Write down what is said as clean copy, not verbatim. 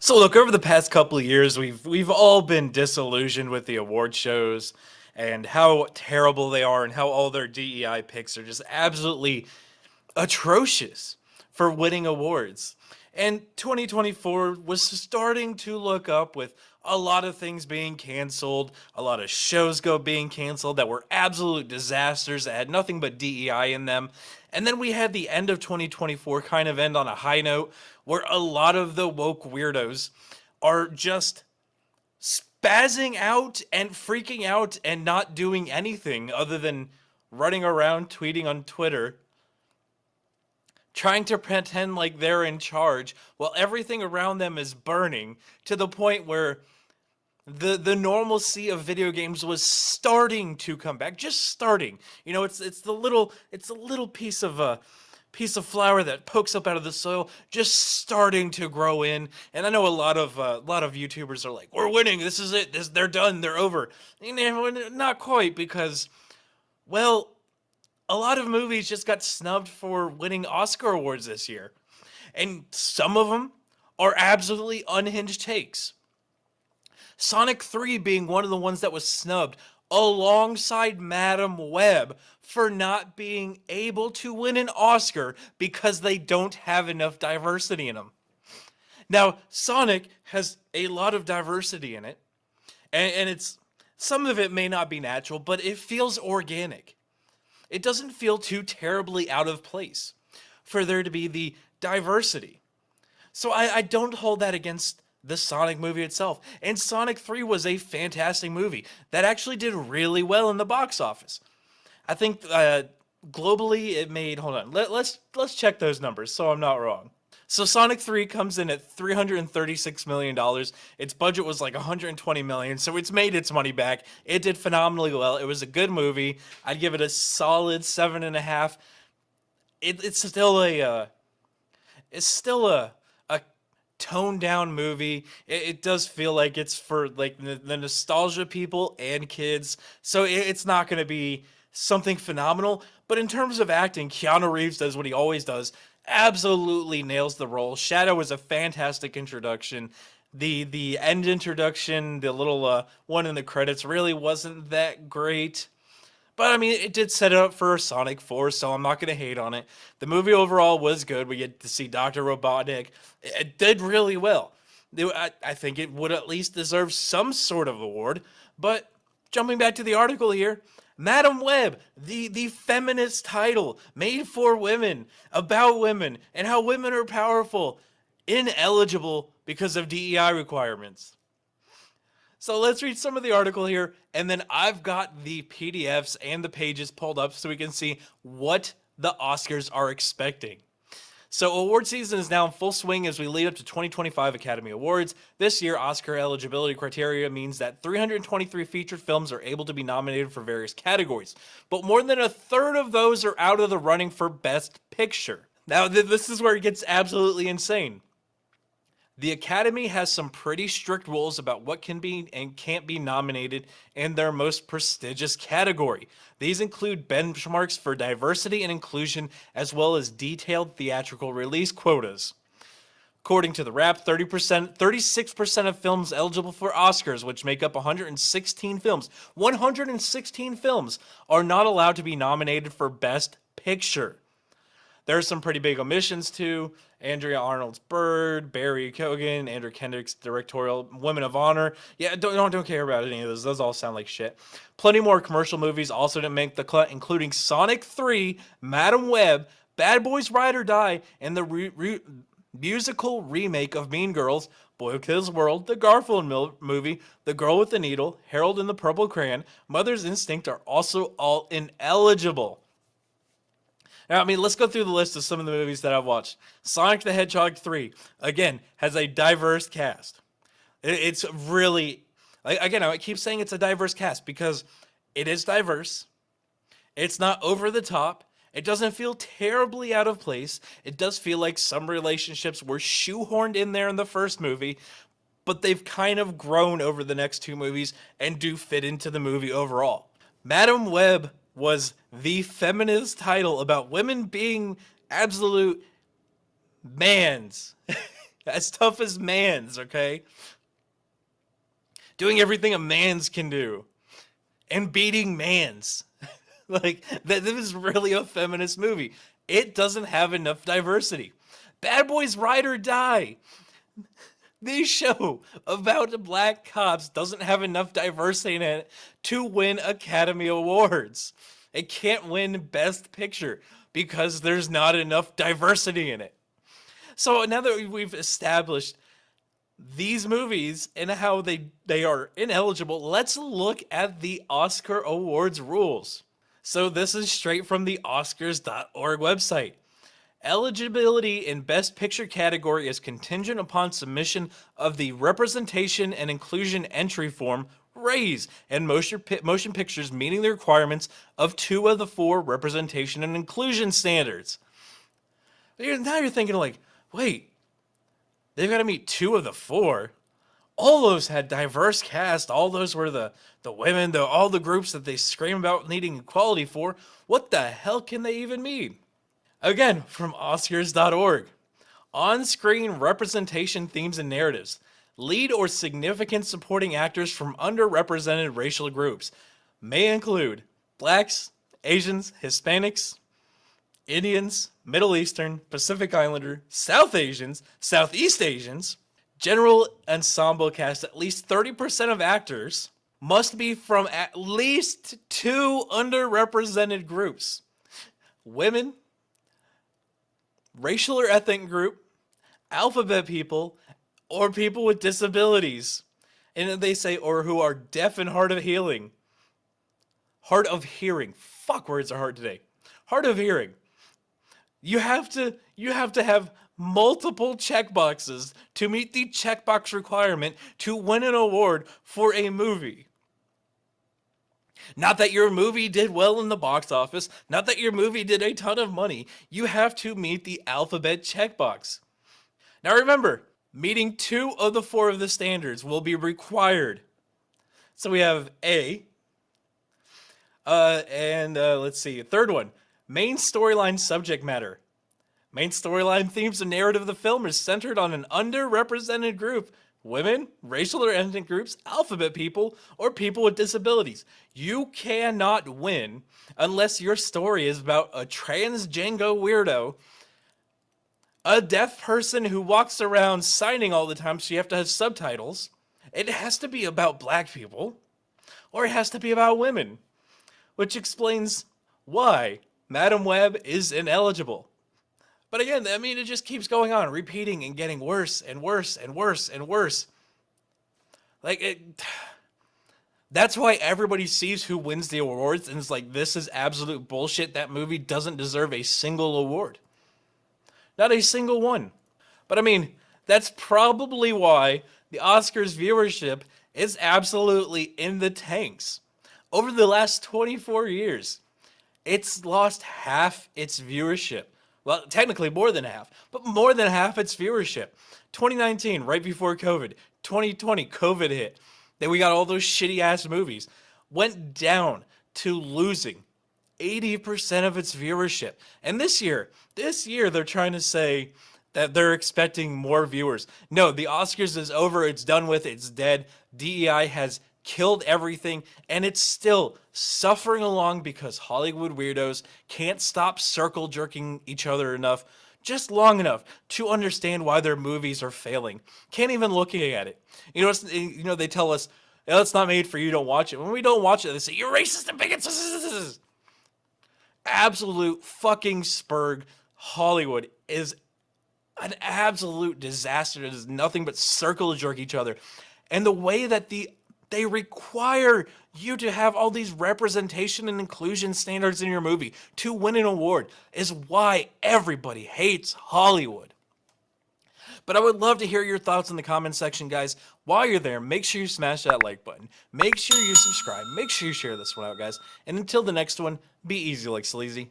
So look, over the past couple of years, we've all been disillusioned with the award shows and how terrible they are and how all their DEI picks are just absolutely atrocious for winning awards. And 2024 was starting to look up with a lot of things being canceled, a lot of shows being canceled that were absolute disasters that had nothing but DEI in them. And then we had the end of 2024 kind of end on a high note where a lot of the woke weirdos are just spazzing out and freaking out and not doing anything other than running around tweeting on Twitter trying to pretend like they're in charge while everything around them is burning to the point where the normalcy of video games was starting to come back, just starting. You know, it's a little piece of flower that pokes up out of the soil, just starting to grow in. And I know a lot of YouTubers are like, "We're winning. This is it. They're done. They're over." You know, not quite, because, well, a lot of movies just got snubbed for winning Oscar awards this year. And some of them are absolutely unhinged takes. Sonic 3 being one of the ones that was snubbed alongside Madam Web for not being able to win an Oscar because they don't have enough diversity in them. Now, Sonic has a lot of diversity in it, and it's some of it may not be natural, but it feels organic. It doesn't feel too terribly out of place for there to be the diversity. So I don't hold that against the Sonic movie itself. And Sonic 3 was a fantastic movie that actually did really well in the box office. I think globally it made, hold on, let's check those numbers so I'm not wrong. So Sonic 3 comes in at $336 million. Its budget was like $120 million, so it's made its money back. It did phenomenally well. It was a good movie. I'd give it a solid 7.5. It's still a toned down movie. It does feel like it's for like the nostalgia people and kids. So it's not going to be something phenomenal. But in terms of acting, Keanu Reeves does what he always does. Absolutely nails the role. Shadow was a fantastic introduction. The end introduction, the little one in the credits, really wasn't that great. But I mean, it did set it up for Sonic 4, so I'm not going to hate on it. The movie overall was good. We get to see Dr. Robotnik. It did really well. I think it would at least deserve some sort of award. But jumping back to the article here, Madam Web, the feminist title made for women, about women, and how women are powerful, ineligible because of DEI requirements. So let's read some of the article here, and then I've got the PDFs and the pages pulled up so we can see what the Oscars are expecting. So award season is now in full swing as we lead up to 2025 Academy Awards. This year, Oscar eligibility criteria means that 323 featured films are able to be nominated for various categories, but more than a third of those are out of the running for Best Picture. Now, this is where it gets absolutely insane. The Academy has some pretty strict rules about what can be and can't be nominated in their most prestigious category. These include benchmarks for diversity and inclusion, as well as detailed theatrical release quotas. According to the Wrap, 36% of films eligible for Oscars, which make up 116 films, 116 films are not allowed to be nominated for Best Picture. There's some pretty big omissions too. Andrea Arnold's Bird, Barry Keoghan, Andrew Kendrick's directorial Women of Honor. Yeah, don't care about any of those. Those all sound like shit. Plenty more commercial movies also didn't make the cut, including Sonic 3, Madam Web, Bad Boys Ride or Die, and the musical remake of Mean Girls, Boy Who Kills the World, the Garfield movie, The Girl with the Needle, Harold and the Purple Crayon, Mother's Instinct are also all ineligible. Now, I mean, let's go through the list of some of the movies that I've watched. Sonic the Hedgehog 3, again, has a diverse cast. It's really, again, I keep saying it's a diverse cast because it is diverse. It's not over the top. It doesn't feel terribly out of place. It does feel like some relationships were shoehorned in there in the first movie, but they've kind of grown over the next two movies and do fit into the movie overall. Madam Web was the feminist title about women being absolute mans. as tough as man's, okay? Doing everything a man's can do and beating man's. Like, this is really a feminist movie. It doesn't have enough diversity. Bad Boys Ride or Die. This show about the black cops doesn't have enough diversity in it to win Academy Awards. It can't win Best Picture because there's not enough diversity in it. So now that we've established these movies and how they are ineligible, let's look at the Oscar Awards rules. So this is straight from the Oscars.org website. Eligibility in Best Picture category is contingent upon submission of the Representation and Inclusion Entry Form RAISE and motion pictures meeting the requirements of 2 of the 4 representation and inclusion standards. Now you're thinking like, wait, they've got to meet 2 of the 4. All those had diverse cast. All those were the women, all the groups that they scream about needing equality for. What the hell can they even mean? Again, from Oscars.org. On-screen representation themes and narratives. Lead or significant supporting actors from underrepresented racial groups. May include blacks, Asians, Hispanics, Indians, Middle Eastern, Pacific Islander, South Asians, Southeast Asians. General ensemble cast. At least 30% of actors must be from at least 2 underrepresented groups. Women, racial or ethnic group, alphabet people, or people with disabilities. And they say, or who are deaf and hard of hearing. Hard of hearing. Fuck, words are hard today. Hard of hearing. You have to have multiple checkboxes to meet the checkbox requirement to win an award for a movie. Not that your movie did well in the box office, not that your movie did a ton of money. You have to meet the alphabet checkbox. Now remember, meeting 2 of the 4 of the standards will be required. So we have A, let's see, third one, main storyline subject matter. Main storyline themes and narrative of the film is centered on an underrepresented group. Women, racial or ethnic groups, alphabet people, or people with disabilities. You cannot win unless your story is about a transgender weirdo, a deaf person who walks around signing all the time so you have to have subtitles. It has to be about black people, or it has to be about women, which explains why Madam Web is ineligible. But again, I mean, it just keeps going on, repeating and getting worse and worse and worse and worse. That's why everybody sees who wins the awards and is like, this is absolute bullshit. That movie doesn't deserve a single award. Not a single one. But I mean, that's probably why the Oscars viewership is absolutely in the tanks. Over the last 24 years, it's lost half its viewership. Well, technically more than half, but more than half its viewership. 2019, right before COVID. 2020, COVID hit. Then we got all those shitty ass movies. Went down to losing 80% of its viewership. And this year they're trying to say that they're expecting more viewers. No, the Oscars is over. It's done with. It's dead. DEI has killed everything, and it's still suffering along because Hollywood weirdos can't stop circle jerking each other enough, just long enough to understand why their movies are failing. Can't even look at it. They tell us, oh, it's not made for you, don't watch it. When we don't watch it, they say, you're racist and bigots. Absolute fucking spurg. Hollywood is an absolute disaster. It is nothing but circle jerk each other. And the way that they require you to have all these representation and inclusion standards in your movie to win an award is why everybody hates Hollywood. But I would love to hear your thoughts in the comment section, guys. While you're there, make sure you smash that like button. Make sure you subscribe. Make sure you share this one out, guys. And until the next one, be easy like sleazy.